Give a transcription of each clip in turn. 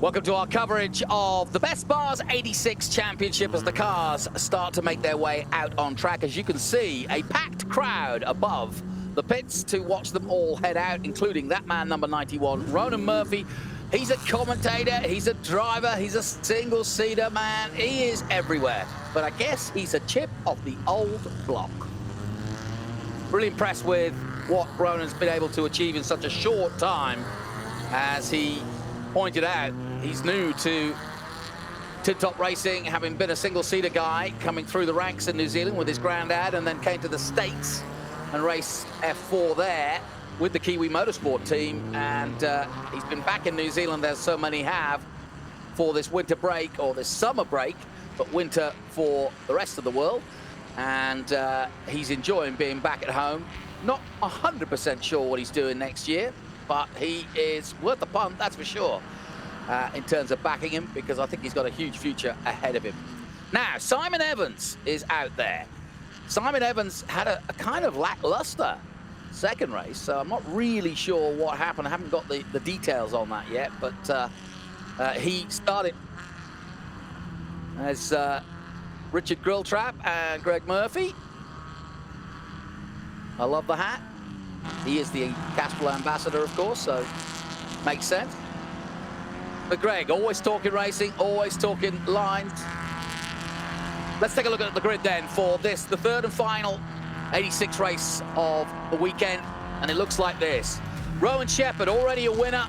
Welcome to our coverage of the Best Bars 86 Championship as the cars start to make their way out on track. As you can see, a packed crowd above the pits to watch them all head out, including that man, number 91, Ronan Murphy. He's a commentator, he's a driver, he's a single-seater man. He is everywhere. But I guess he's a chip of the old block. Really impressed with what Ronan's been able to achieve in such a short time. As he pointed out, he's new to tip-top racing, having been a single-seater guy, coming through the ranks in New Zealand with his granddad, and then came to the States and raced F4 there with the Kiwi Motorsport team. And he's been back in New Zealand, as so many have, for this winter break, or this summer break, but winter for the rest of the world. And he's enjoying being back at home. Not 100% sure what he's doing next year, but he is worth the punt, that's for sure, in terms of backing him, because I think he's got a huge future ahead of him. Now, Simon Evans is out there. Simon Evans had a kind of lackluster second race, so I'm not really sure what happened. I haven't got the details on that yet, but he started as Richard Grilltrap and Greg Murphy. I love the hat. He is the Castrol ambassador, of course, so makes sense. But Greg, always talking racing, always talking lines. Let's take a look at the grid then for this, the third and final 86 race of the weekend, and it looks like this. Rowan Shepherd, already a winner,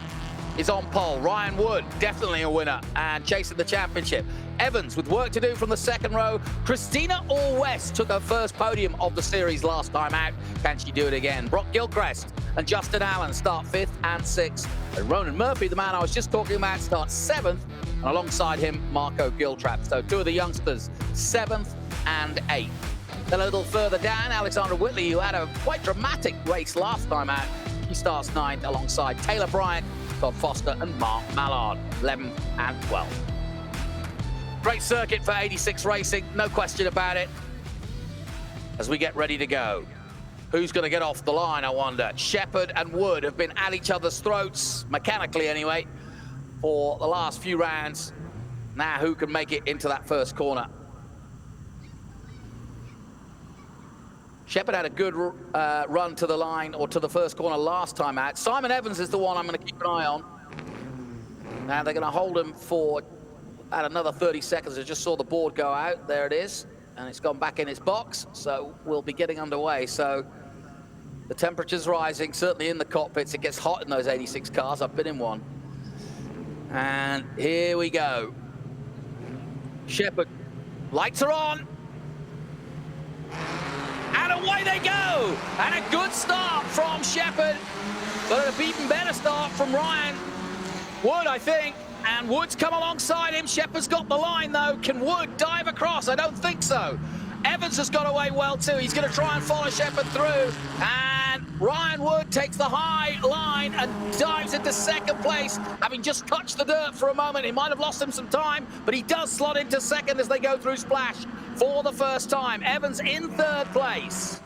is on pole. Ryan Wood, definitely a winner and chasing the championship. Evans with work to do from the second row. Christina All-West took her first podium of the series last time out. Can she do it again? Brock Gilchrist and Justin Allen start 5th and 6th. And Ronan Murphy, the man I was just talking about, starts 7th. And alongside him, Marco Giltrap. So two of the youngsters, 7th and 8th. Then a little further down, Alexandra Whitley, who had a quite dramatic race last time out. He starts 9th alongside Taylor Bryant, Todd Foster and Mark Mallard, 11th and 12th. Great circuit for 86 racing, no question about it. As we get ready to go, who's going to get off the line, I wonder? Shepherd and Wood have been at each other's throats, mechanically anyway, for the last few rounds. Now who can make it into that first corner? Shepherd had a good run to the line, or to the first corner last time out. Simon Evans is the one I'm going to keep an eye on. Now they're going to hold him for at another 30 seconds. I just saw the board go out. There it is. And it's gone back in its box. So we'll be getting underway. So the temperature's rising, certainly in the cockpits. It gets hot in those 86 cars. I've been in one. And here we go. Shepherd, lights are on. And away they go. And a good start from Shepherd. But an even better start from Ryan Wood, I think. And Wood's come alongside him. Shepherd's got the line, though. Can Wood dive across? I don't think so. Evans has got away well, too. He's going to try and follow Shepherd through. And Ryan Wood takes the high line and dives into second place, having just touched the dirt for a moment. He might have lost him some time, but he does slot into second as they go through Splash for the first time. Evans in third place.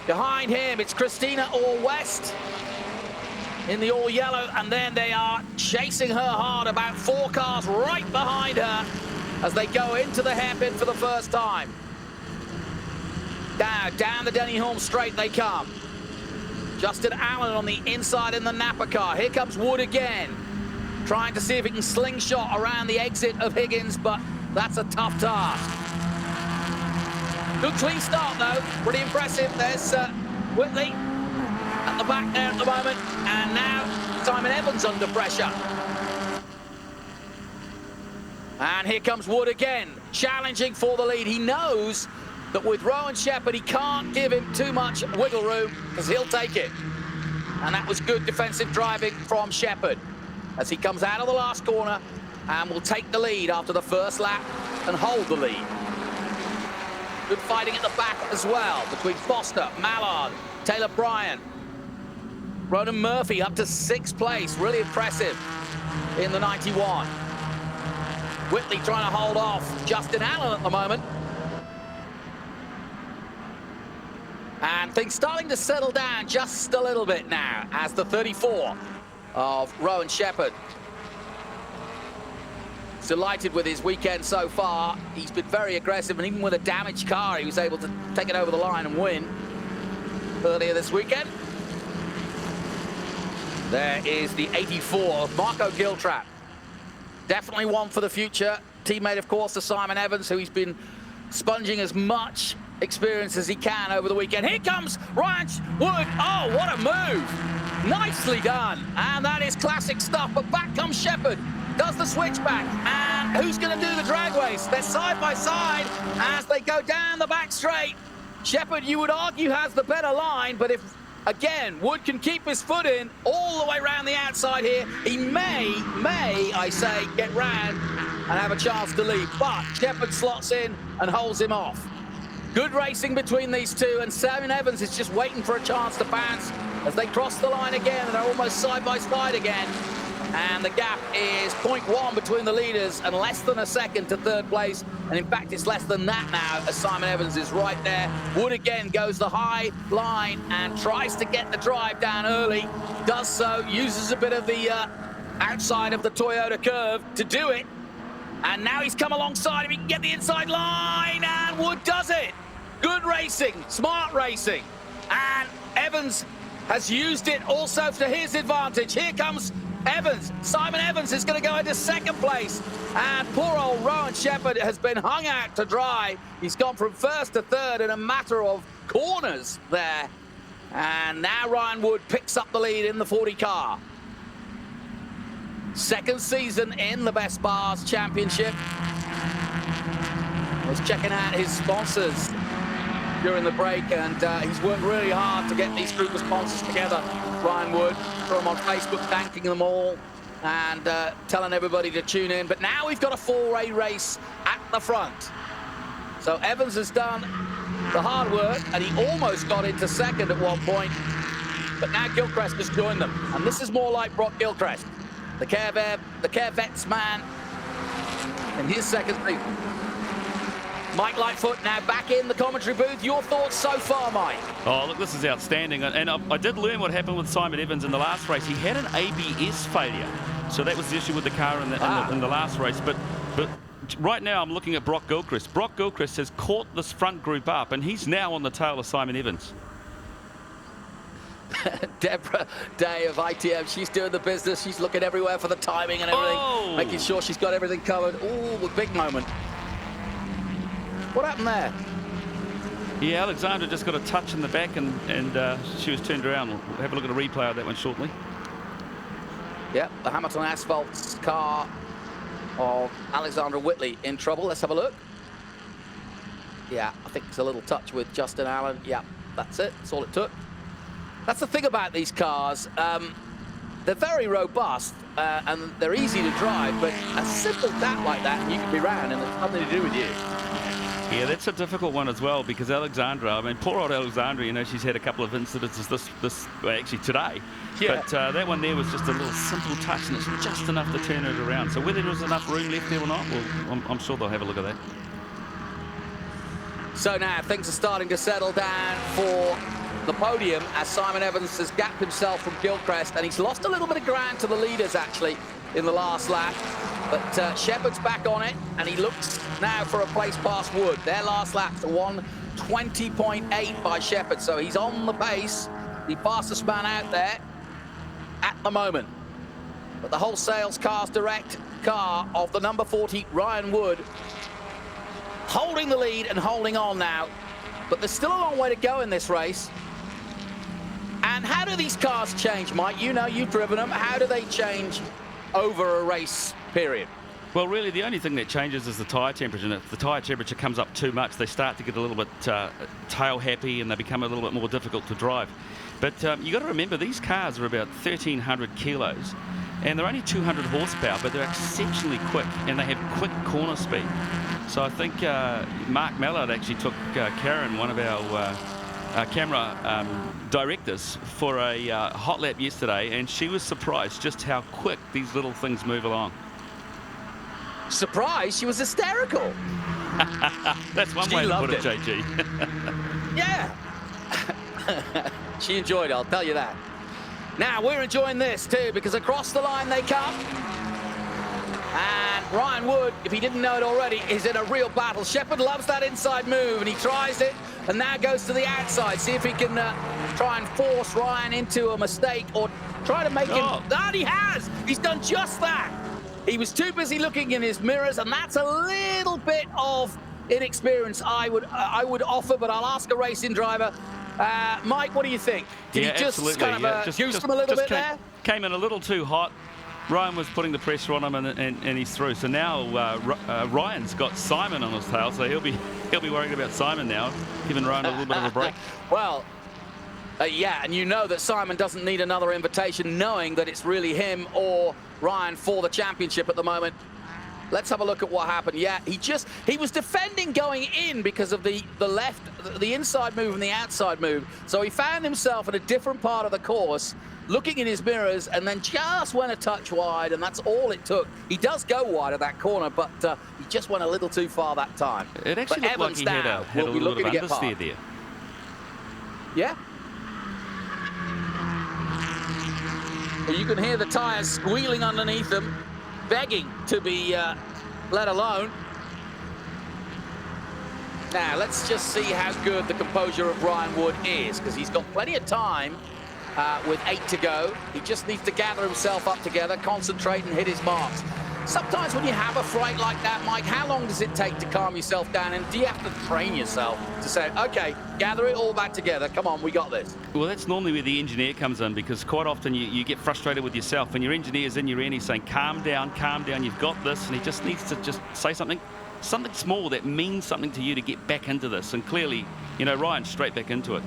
Behind him, it's Christina All-West in the all yellow, and then they are chasing her hard, about 4 cars right behind her as they go into the hairpin for the first time. Down the Denny Holm straight they come. Justin Allen on the inside in the Napa car. Here comes Wood again, trying to see if he can slingshot around the exit of Higgins, but that's a tough task. Good clean start, though. Pretty impressive. There's Whitley at the back there at the moment. And now Simon Evans under pressure. And here comes Wood again, challenging for the lead. He knows that with Rowan Shepherd, he can't give him too much wiggle room because he'll take it. And that was good defensive driving from Shepherd as he comes out of the last corner and will take the lead after the first lap and hold the lead. Good fighting at the back as well between Foster, Mallard, Taylor Bryan. Ronan Murphy up to 6th place, really impressive in the 91. Whitley trying to hold off Justin Allen at the moment. And things starting to settle down just a little bit now as the 34 of Rowan Shepherd. Delighted with his weekend so far. He's been very aggressive, and even with a damaged car, he was able to take it over the line and win earlier this weekend. There is the 84 of Marco Giltrap. Definitely one for the future. Teammate, of course, to Simon Evans, who he's been sponging as much experience as he can over the weekend. Here comes Ryan Wood. Oh, what a move. Nicely done. And that is classic stuff. But back comes Shepherd. Does the switchback. And who's going to do the drag race? They're side by side as they go down the back straight. Shepherd, you would argue, has the better line. But if, again, Wood can keep his foot in all the way around the outside here, he may, I say, get round and have a chance to lead. But Shepherd slots in and holds him off. Good racing between these two, and Simon Evans is just waiting for a chance to bounce as they cross the line again and are almost side by side again. And the gap is 0.1 between the leaders and less than a second to 3rd place. And in fact, it's less than that now as Simon Evans is right there. Wood again goes the high line and tries to get the drive down early. Does so, uses a bit of the outside of the Toyota curve to do it. And now he's come alongside him. He can get the inside line, and Wood does it. Good racing, smart racing. And Evans has used it also to his advantage. Here comes Evans. Simon Evans is going to go into 2nd place. And poor old Rowan Shepherd has been hung out to dry. He's gone from 1st to 3rd in a matter of corners there. And now Ryan Wood picks up the lead in the 40 car. 2nd season in the Best Bars Championship. Was checking out his sponsors during the break, and he's worked really hard to get these group of sponsors together. Ryan Wood, saw him on Facebook thanking them all and telling everybody to tune in. But now we've got a 4-way race at the front. So Evans has done the hard work, and he almost got into 2nd at one point. But now Gilchrist has joined them, and this is more like Brock Gilchrist. The Care-Vets man in his 2nd season. Mike Lightfoot now back in the commentary booth. Your thoughts so far, Mike? Oh, look, this is outstanding. And I did learn what happened with Simon Evans in the last race. He had an ABS failure. So that was the issue with the car in the last race. But right now I'm looking at Brock Gilchrist. Brock Gilchrist has caught this front group up, and he's now on the tail of Simon Evans. Deborah Day of ITM, she's doing the business. She's looking everywhere for the timing and everything, making sure she's got everything covered. Ooh, a big moment. What happened there? Yeah, Alexandra just got a touch in the back, and she was turned around. We'll have a look at a replay of that one shortly. Yep, the Hamilton Asphalt's car of Alexandra Whitley in trouble. Let's have a look. Yeah, I think it's a little touch with Justin Allen. Yeah, that's it. That's all it took. That's the thing about these cars. They're very robust and they're easy to drive, but a simple tap like that and you can be round and it's nothing to do with you. Yeah, that's a difficult one as well, because Alexandra, I mean, poor old Alexandra, you know, she's had a couple of incidences actually today. Yeah. But that one there was just a little simple touch, and it's just enough to turn it around. So whether there was enough room left there or not, well, I'm sure they'll have a look at that. So now things are starting to settle down for the podium as Simon Evans has gapped himself from Gilchrist, and he's lost a little bit of ground to the leaders actually in the last lap. But Shepherd's back on it, and he looks now for a place past Wood. Their last lap's a 1:20.8 by Shepherd, so he's on the pace. The fastest man out there at the moment. But the Wholesales Cars Direct car of the number 40 Ryan Wood holding the lead and holding on now. But there's still a long way to go in this race. And how do these cars change, Mike? You know, you've driven them. How do they change over a race period? Well, really, the only thing that changes is the tyre temperature. And if the tyre temperature comes up too much, they start to get a little bit tail happy and they become a little bit more difficult to drive. But you got to remember, these cars are about 1,300 kilos and they're only 200 horsepower, but they're exceptionally quick and they have quick corner speed. So I think Mark Mallard actually took Karen, one of our camera directors, for a hot lap yesterday, and she was surprised just how quick these little things move along. Surprised? She was hysterical. That's one way to put it, JG. Yeah. She enjoyed it, I'll tell you that. Now, we're enjoying this too, because across the line they come. And Ryan Wood, if he didn't know it already, is in a real battle. Shepherd loves that inside move, and he tries it, and now goes to the outside. See if he can try and force Ryan into a mistake, or try to make him... That he has! He's done just that! He was too busy looking in his mirrors, and that's a little bit of inexperience I would offer, but I'll ask a racing driver. Mike, what do you think? Did he just kind of juice him a little bit there? Came in a little too hot. Ryan was putting the pressure on him, and he's through. So now Ryan's got Simon on his tail, so he'll be worried about Simon now, giving Ryan a little bit of a break. Well, yeah, and you know that Simon doesn't need another invitation, knowing that it's really him or Ryan for the championship at the moment. Let's have a look at what happened. Yeah, he was defending going in because of the inside move and the outside move. So he found himself in a different part of the course, looking in his mirrors, and then just went a touch wide, and that's all it took. He does go wide at that corner, but he just went a little too far that time. It actually looked like he had a little bit of understeer there. Yeah. Well, you can hear the tyres squealing underneath them, begging to be let alone. Now, let's just see how good the composure of Ryan Wood is, because he's got plenty of time with 8 to go. He just needs to gather himself up together, concentrate, and hit his marks. Sometimes when you have a fright like that, Mike, how long does it take to calm yourself down? And do you have to train yourself to say, okay, gather it all back together. Come on, we got this. Well, that's normally where the engineer comes in, because quite often you get frustrated with yourself, and your engineer's in your ear and he's saying, calm down, you've got this. And he just needs to just say something small that means something to you to get back into this. And clearly, you know, Ryan's straight back into it.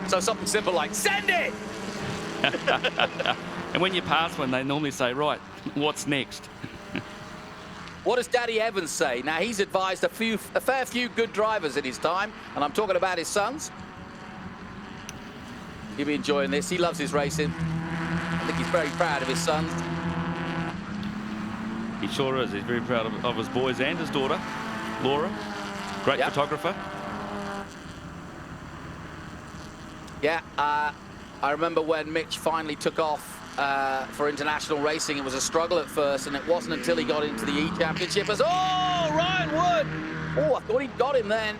So something simple like, send it! And when you pass one, they normally say, right, what's next? What does Daddy Evans say? Now, he's advised a fair few good drivers in his time, and I'm talking about his sons. He'll be enjoying this. He loves his racing. I think he's very proud of his sons. He sure is. He's very proud of his boys and his daughter, Laura. Great photographer. Yeah, I remember when Mitch finally took off for international racing. It was a struggle at first, and it wasn't until he got into the E-Championship as, oh, Ryan Wood! Oh, I thought he'd got him then.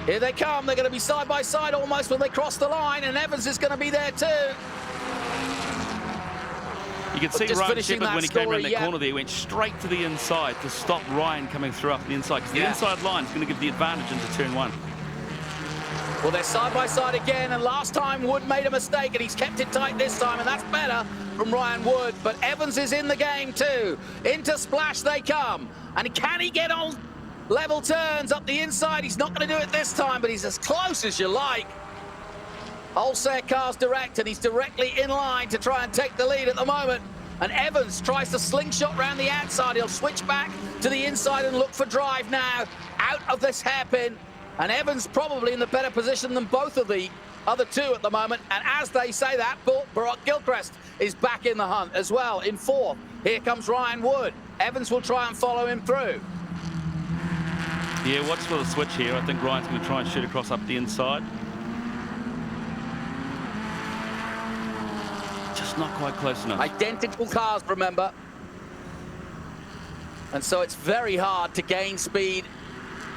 Here they come. They're going to be side by side almost when they cross the line, and Evans is going to be there too. You can see Ryan Shepherd, when he came around that corner there, went straight to the inside to stop Ryan coming through up the inside, because the inside line is going to give the advantage into turn 1. Well, they're side by side again, and last time Wood made a mistake, and he's kept it tight this time, and that's better from Ryan Wood. But Evans is in the game too. Into Splash they come, and can he get on level turns up the inside? He's not going to do it this time, but he's as close as you like. Wholesale Cars direct, and he's directly in line to try and take the lead at the moment. And Evans tries to slingshot round the outside. He'll switch back to the inside and look for drive now out of this hairpin. And Evans probably in the better position than both of the other two at the moment. And as they say that, Brock Gilchrist is back in the hunt as well in 4th. Here comes Ryan Wood. Evans will try and follow him through. Yeah, watch for the switch here. I think Ryan's going to try and shoot across up the inside. Just not quite close enough. Identical cars, remember. And so it's very hard to gain speed.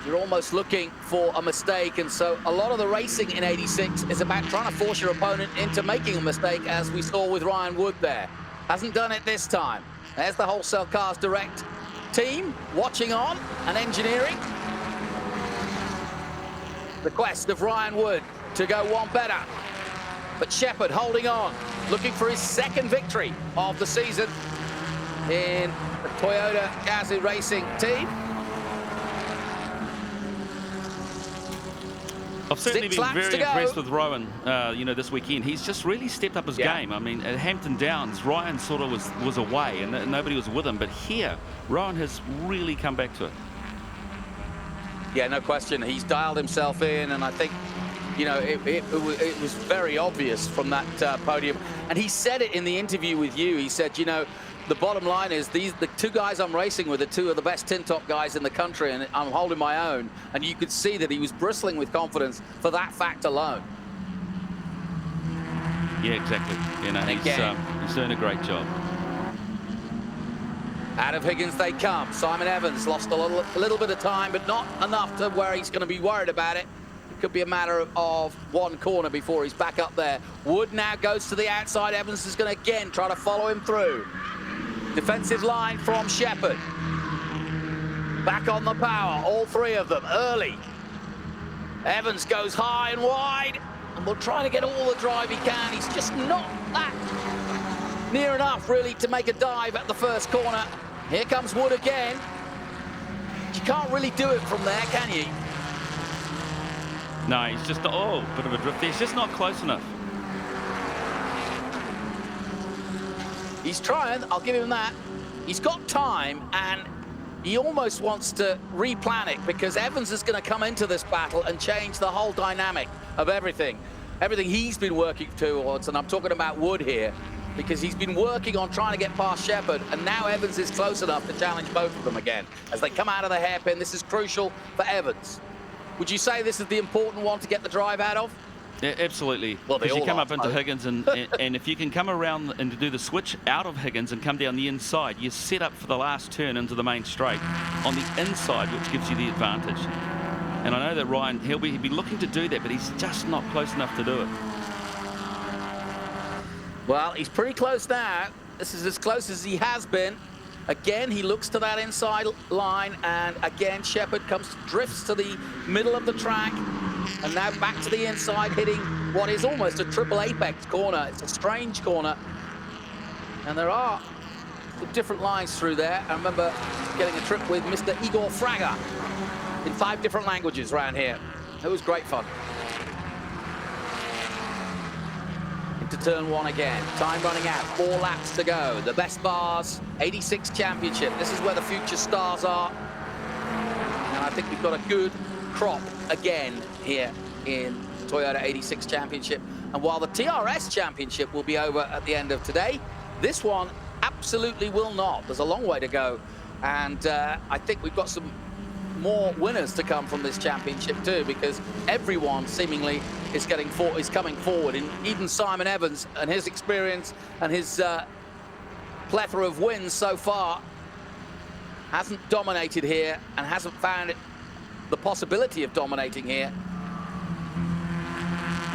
You're almost looking for a mistake, and so a lot of the racing in 86 is about trying to force your opponent into making a mistake, as we saw with Ryan Wood there. Hasn't done it this time. There's the Wholesale Cars direct team watching on and engineering. The quest of Ryan Wood to go one better. But Shepherd holding on, looking for his second victory of the season in the Toyota Gazoo Racing team. I've certainly been very impressed with Rowan, you know, this weekend. He's just really stepped up his game. I mean, at Hampton Downs, Ryan sort of was away and nobody was with him. But here, Rowan has really come back to it. Yeah, no question. He's dialed himself in, and I think, you know, it was very obvious from that podium. And he said it in the interview with you. He said, you know, the bottom line is the two guys I'm racing with are two of the best tin top guys in the country, and I'm holding my own. And you could see that he was bristling with confidence for that fact alone. Yeah, exactly. You know, he's doing a great job. Out of Higgins they come. Simon Evans lost a little bit of time, but not enough to where he's going to be worried about it. It could be a matter of one corner before he's back up there. Wood now goes to the outside. Evans is going to again try to follow him through. Defensive line from Shepherd. Back on the power, all three of them, early. Evans goes high and wide, and will try to get all the drive he can. He's just not that near enough, really, to make a dive at the first corner. Here comes Wood again. You can't really do it from there, can you? No, he's just, oh, bit of a drift there. He's just not close enough. He's trying, I'll give him that. He's got time, and he almost wants to replan it, because Evans is going to come into this battle and change the whole dynamic of everything. Everything he's been working towards, and I'm talking about Wood here, because he's been working on trying to get past Shepherd, and now Evans is close enough to challenge both of them again. As they come out of the hairpin, this is crucial for Evans. Would you say this is the important one to get the drive out of? Yeah, absolutely. Well, because you come up into Higgins, and if you can come around and do the switch out of Higgins and come down the inside, you're set up for the last turn into the main straight on the inside, which gives you the advantage. And I know that Ryan, he'll be looking to do that, but he's just not close enough to do it. Well, he's pretty close now. This is as close as he has been. Again, he looks to that inside line, and again, Shepherd drifts to the middle of the track, and now back to the inside, hitting what is almost a triple apex corner. It's a strange corner, and there are different lines through there. I remember getting a trip with Mr. Igor Fraga in 5 different languages around here. It was great fun. Into turn 1 again. Time running out. 4 laps to go. The Best Bars 86 Championship. This is where the future stars are. And I think we've got a good crop again here in Toyota 86 Championship. And while the TRS Championship will be over at the end of today, this one absolutely will not. There's a long way to go. And I think we've got some more winners to come from this championship too, because everyone seemingly is coming forward. And even Simon Evans and his experience and his plethora of wins so far hasn't dominated here and hasn't found the possibility of dominating here.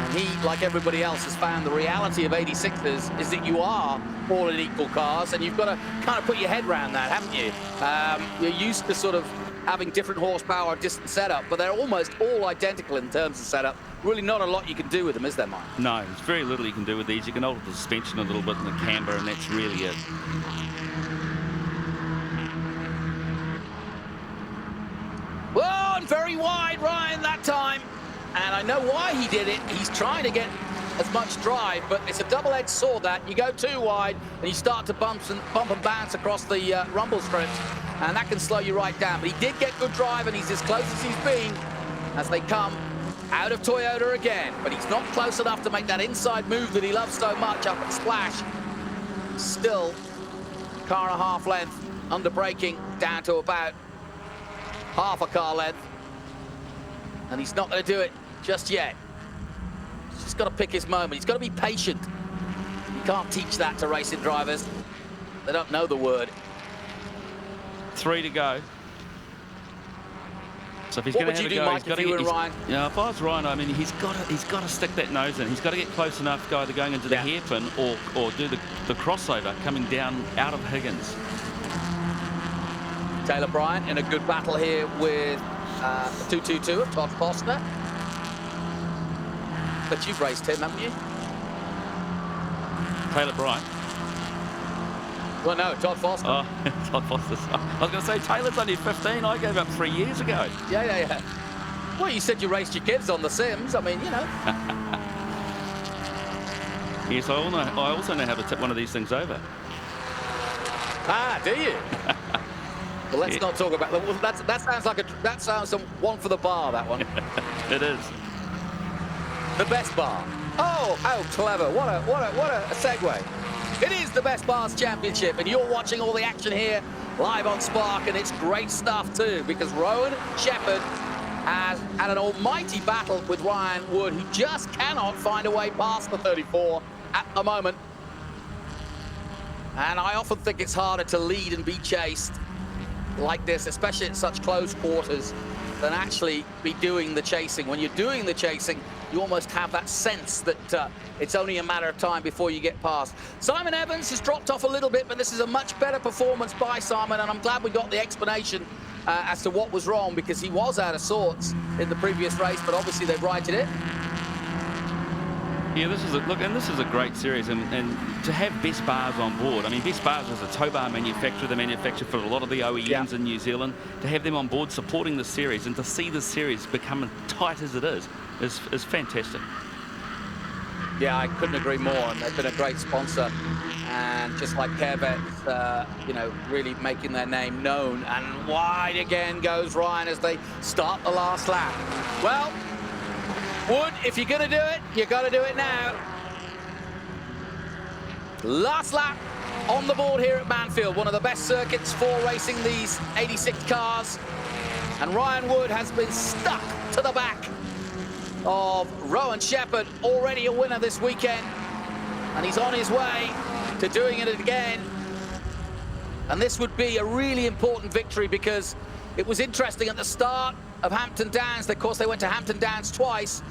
And he, like everybody else, has found the reality of 86ers is that you are all in equal cars, and you've got to kind of put your head around that, haven't you? You're used to sort of having different horsepower, different setup, but they're almost all identical in terms of setup. Really not a lot you can do with them, is there, Mike? No, there's very little you can do with these. You can alter the suspension a little bit in the camber, and that's really it. Well, and very wide, Ryan, that time. And I know why he did it. He's trying to get as much drive, but it's a double-edged sword that. You go too wide, and you start to bump and bounce across the rumble strips, and that can slow you right down. But he did get good drive, and he's as close as he's been as they come out of Toyota again. But he's not close enough to make that inside move that he loves so much up at Splash. Still, car and a half length under braking, down to about half a car length. And he's not going to do it just yet. He's just got to pick his moment. He's got to be patient. You can't teach that to racing drivers. They don't know the word. 3 to go. So if he's what going to would you do, Mike, if you were Ryan? Yeah, if I was Ryan, I mean, he's got to stick that nose in. He's got to get close enough, either going into the hairpin or do the crossover coming down out of Higgins. Taylor Bryant in a good battle here with 222 of Todd Foster. But you've raced him, haven't you? Taylor Bryant. Well, no, Todd Foster. Oh, Todd Foster. I was going to say, Taylor's only 15. I gave up 3 years ago. Yeah. Well, you said you raced your kids on The Sims. I mean, you know. Yes, I also know how to tip one of these things over. Ah, do you? Well, let's not talk about that. That sounds some one for the bar, that one. It is. The best bar. Oh, how clever. What a segue. It is the Best Bars Championship, and you're watching all the action here live on Spark, and it's great stuff too, because Rowan Shepherd has had an almighty battle with Ryan Wood, who just cannot find a way past the 34 at the moment. And I often think it's harder to lead and be chased like this, especially at such close quarters, than actually be doing the chasing. When you're doing the chasing, you almost have that sense that it's only a matter of time before you get past. Simon Evans has dropped off a little bit, but this is a much better performance by Simon, and I'm glad we got the explanation as to what was wrong, because he was out of sorts in the previous race, but obviously they've righted it. Yeah, this is a great series, and to have Best Bars on board. I mean, Best Bars is a tow bar manufacturer. They manufacture for a lot of the OEMs in New Zealand. To have them on board supporting the series, and to see the series become as tight as it is fantastic. Yeah, I couldn't agree more, and they've been a great sponsor. And just like CareVet, you know, really making their name known. And wide again goes Ryan as they start the last lap. Well, Wood, if you're going to do it, you got to do it now. Last lap on the board here at Manfeild, one of the best circuits for racing these 86 cars. And Ryan Wood has been stuck to the back of Rowan Shepherd, already a winner this weekend. And he's on his way to doing it again. And this would be a really important victory, because it was interesting at the start of Hampton Downs. Of course, they went to Hampton Downs twice.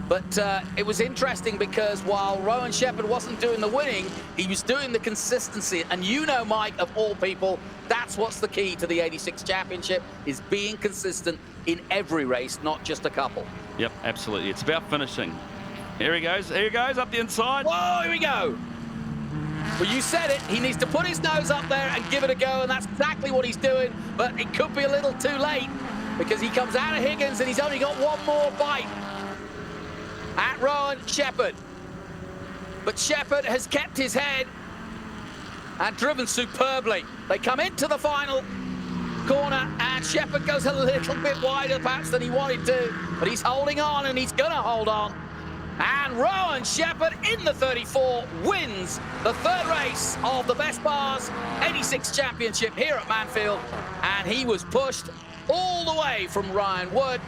But it was interesting because while Rowan Shepherd wasn't doing the winning, he was doing the consistency. And you know, Mike, of all people, that's what's the key to the 86 Championship, is being consistent in every race, not just a couple. Yep, absolutely. It's about finishing. Here he goes up the inside. Whoa, here we go. Well, you said it. He needs to put his nose up there and give it a go, and that's exactly what he's doing. But it could be a little too late, because he comes out of Higgins and he's only got one more bite at Rowan Shepherd. But Shepherd has kept his head and driven superbly. They come into the final corner, and Shepherd goes a little bit wider perhaps than he wanted to, but he's holding on, and he's gonna hold on. And Rowan Shepherd in the 34 wins the third race of the Best Bars 86 Championship here at Manfeild, and he was pushed all the way from Ryan Wood.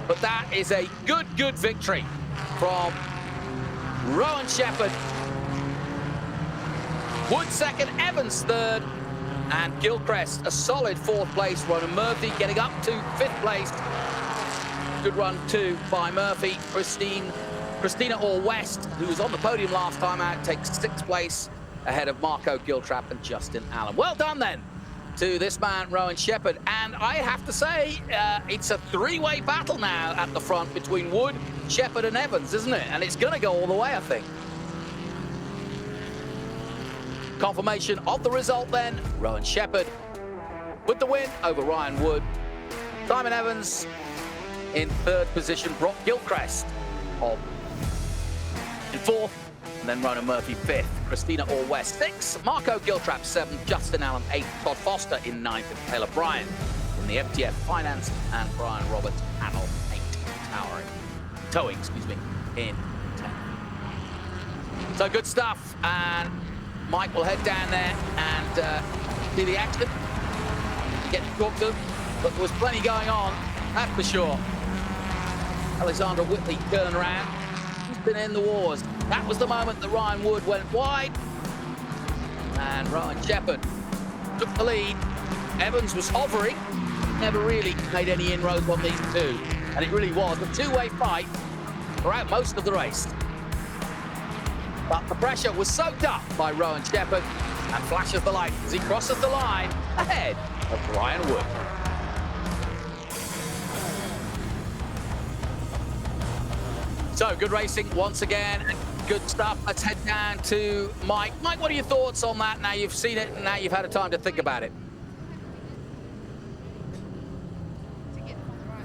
But that is a good victory from Rowan Shepherd. Wood second, Evans third, and Gilchrist a solid fourth place. Ronan Murphy getting up to fifth place. Good run too by Murphy. Christina Orr-West, who was on the podium last time out, takes sixth place ahead of Marco Giltrap and Justin Allen. Well done then to this man, Rowan Shepherd. And I have to say, it's a three-way battle now at the front between Wood, Shepherd and Evans, isn't it? And it's going to go all the way, I think. Confirmation of the result then, Rowan Shepherd with the win over Ryan Wood. Simon Evans in third position, Brock Gilchrist in fourth, and then Ronan Murphy fifth, Christina Orr-West sixth, Marco Giltrap seventh, Justin Allen eighth, Todd Foster in ninth, and Taylor Bryant in the FTF Finance and Brian Roberts panel towing, in 10th. So good stuff, and Mike will head down there and see the action, get to talk to them, but there was plenty going on, that's for sure. Alexandra Whitley turning around. He's been in the wars. That was the moment that Ryan Wood went wide. And Rowan Shepherd took the lead. Evans was hovering. Never really made any inroads on these two. And it really was a two-way fight throughout most of the race. But the pressure was soaked up by Rowan Shepherd, and flashes the light as he crosses the line ahead of Ryan Wood. So, good racing once again. Good stuff. Let's head down to Mike. Mike, what are your thoughts on that? Now you've seen it, and now you've had a time to think about it.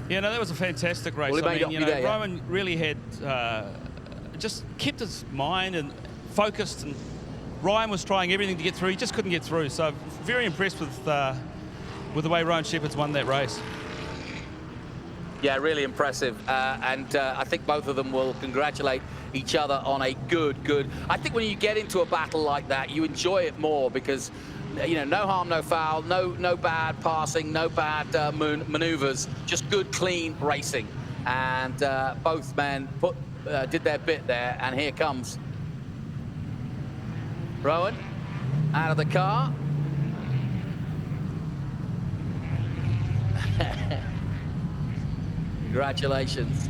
Yeah, no, that was a fantastic race. Well, I mean, Rowan really had just kept his mind and focused, and Ryan was trying everything to get through. He just couldn't get through. So, very impressed with the way Rowan Shepherd's won that race. Yeah, really impressive. And I think both of them will congratulate each other on a good. I think when you get into a battle like that, you enjoy it more because, you know, no harm, no foul, no bad passing, no bad maneuvers, just good, clean racing. And both men did their bit there. And here comes Rowan out of the car. Congratulations.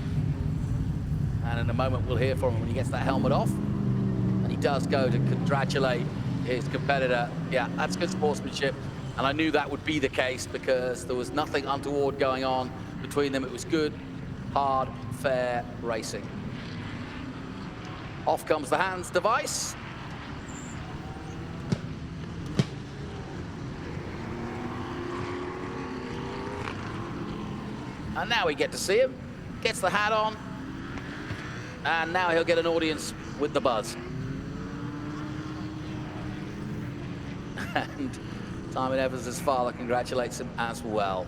And in a moment, we'll hear from him when he gets that helmet off. And he does go to congratulate his competitor. Yeah, that's good sportsmanship. And I knew that would be the case because there was nothing untoward going on between them. It was good, hard, fair racing. Off comes the hands device. And now we get to see him. Gets the hat on. And now he'll get an audience with the buzz. And Simon Evans' father congratulates him as well.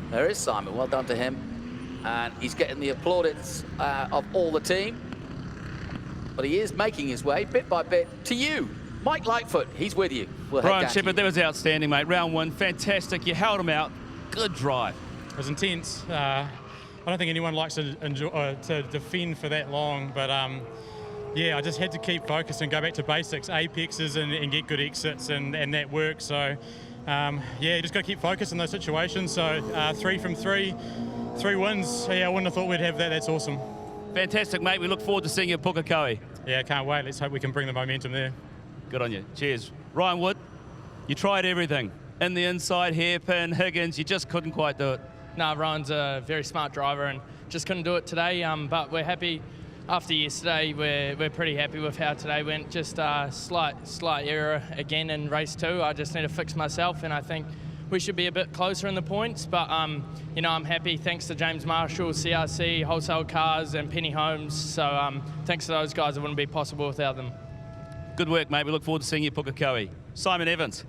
There is Simon. Well done to him. And he's getting the plaudits of all the team. But he is making his way, bit by bit, to you. Mike Lightfoot, he's with you. We'll head Ryan Shepherd, that was outstanding, mate. Round one, fantastic. You held him out. Good drive. It was intense. I don't think anyone likes to defend for that long, but yeah, I just had to keep focused and go back to basics, apexes, and get good exits, and that worked. So yeah, you just got to keep focused in those situations. So 3 from 3 wins. Yeah, I wouldn't have thought we'd have that. That's awesome. Fantastic, mate. We look forward to seeing you at Pukekohe. Yeah, can't wait. Let's hope we can bring the momentum there. Good on you. Cheers. Ryan Wood, you tried everything. In the inside, hairpin, Higgins, you just couldn't quite do it. No, Ryan's a very smart driver and just couldn't do it today. But we're happy after yesterday. We're pretty happy with how today went. Just a slight error again in race 2. I just need to fix myself, and I think we should be a bit closer in the points. But you know, I'm happy thanks to James Marshall, CRC, Wholesale Cars, and Penny Homes. So thanks to those guys, it wouldn't be possible without them. Good work, mate. We look forward to seeing you at Pukekohe. Simon Evans.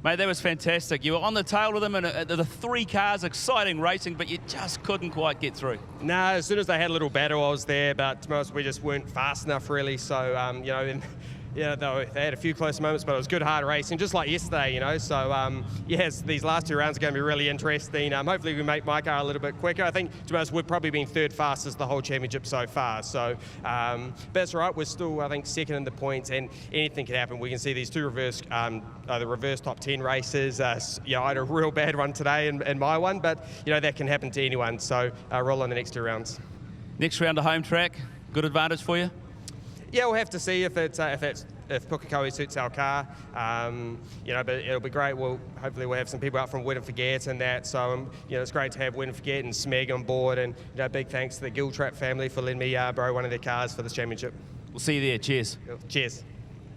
Mate, that was fantastic. You were on the tail with them, and the 3 cars, exciting racing, but you just couldn't quite get through. No, as soon as they had a little battle, I was there, but to be honest, we just weren't fast enough, really. So, you know, they had a few close moments, but it was good, hard racing, just like yesterday, you know. So, yes, these last 2 rounds are going to be really interesting. Hopefully we make my car a little bit quicker. I think, to be honest, we've probably been 3rd fastest the whole championship so far. So, but that's all right. We're still, I think, 2nd in the points, and anything can happen. We can see these 2 reverse, the reverse top 10 races. You know, I had a real bad one today in my one, but, you know, that can happen to anyone. So, roll on the next 2 rounds. Next round, a home track. Good advantage for you? Yeah, we'll have to see if Pukekohe suits our car, you know, but it'll be great. Hopefully we'll have some people out from Win and Forget and that. So, you know, it's great to have Win and Forget and Smeg on board, and, you know, big thanks to the Giltrap family for letting me borrow one of their cars for this championship. We'll see you there. Cheers. Cheers.